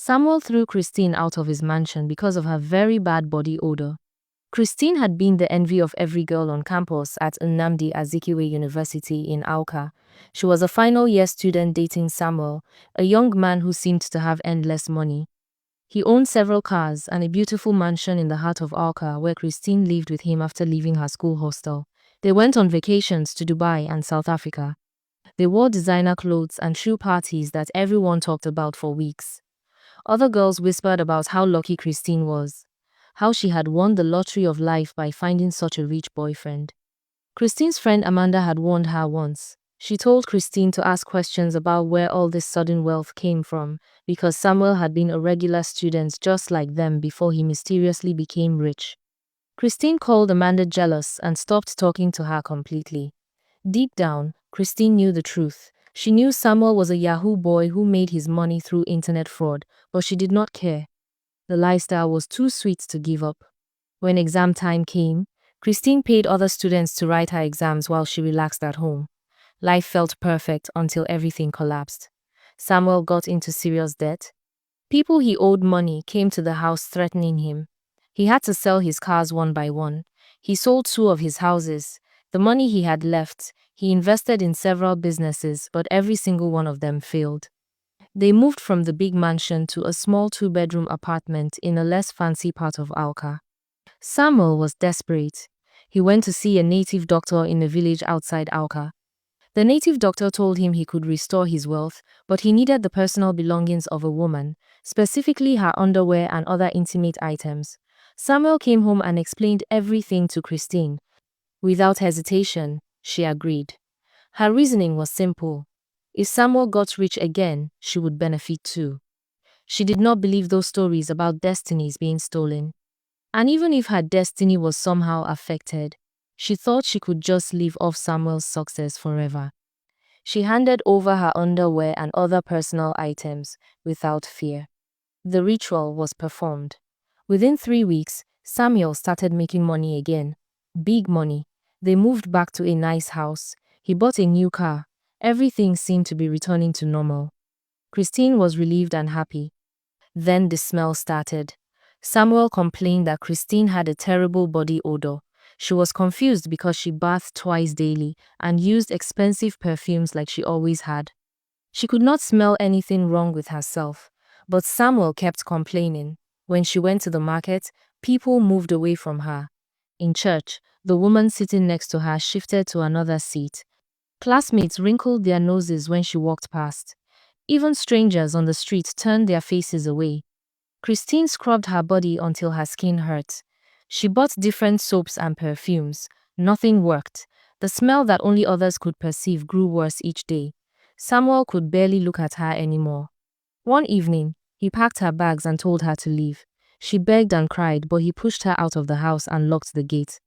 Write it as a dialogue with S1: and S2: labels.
S1: Samuel threw Christine out of his mansion because of her very bad body odor. Christine had been the envy of every girl on campus at Nnamdi Azikiwe University in Awka. She was a final year student dating Samuel, a young man who seemed to have endless money. He owned several cars and a beautiful mansion in the heart of Awka where Christine lived with him after leaving her school hostel. They went on vacations to Dubai and South Africa. They wore designer clothes and threw parties that everyone talked about for weeks. Other girls whispered about how lucky Christine was, how she had won the lottery of life by finding such a rich boyfriend. Christine's friend Amanda had warned her once. She told Christine to ask questions about where all this sudden wealth came from, because Samuel had been a regular student just like them before he mysteriously became rich. Christine called Amanda jealous and stopped talking to her completely. Deep down, Christine knew the truth. She knew Samuel was a Yahoo boy who made his money through internet fraud, but she did not care. The lifestyle was too sweet to give up. When exam time came, Christine paid other students to write her exams while she relaxed at home. Life felt perfect until everything collapsed. Samuel got into serious debt. People he owed money came to the house threatening him. He had to sell his cars one by one. He sold 2 of his houses. The money he had left, he invested in several businesses, but every single one of them failed. They moved from the big mansion to a small 2-bedroom apartment in a less fancy part of Awka. Samuel was desperate. He went to see a native doctor in a village outside Awka. The native doctor told him he could restore his wealth, but he needed the personal belongings of a woman, specifically her underwear and other intimate items. Samuel came home and explained everything to Christine. Without hesitation, she agreed. Her reasoning was simple. If Samuel got rich again, she would benefit too. She did not believe those stories about destinies being stolen. And even if her destiny was somehow affected, she thought she could just live off Samuel's success forever. She handed over her underwear and other personal items without fear. The ritual was performed. Within 3 weeks, Samuel started making money again. Big money. They moved back to a nice house. He bought a new car. Everything seemed to be returning to normal. Christine was relieved and happy. Then the smell started. Samuel complained that Christine had a terrible body odor. She was confused because she bathed twice daily and used expensive perfumes like she always had. She could not smell anything wrong with herself, but Samuel kept complaining. When she went to the market, people moved away from her. In church, the woman sitting next to her shifted to another seat. Classmates wrinkled their noses when she walked past. Even strangers on the street turned their faces away. Christine scrubbed her body until her skin hurt. She bought different soaps and perfumes. Nothing worked. The smell that only others could perceive grew worse each day. Samuel could barely look at her anymore. One evening, he packed her bags and told her to leave. She begged and cried, but he pushed her out of the house and locked the gate.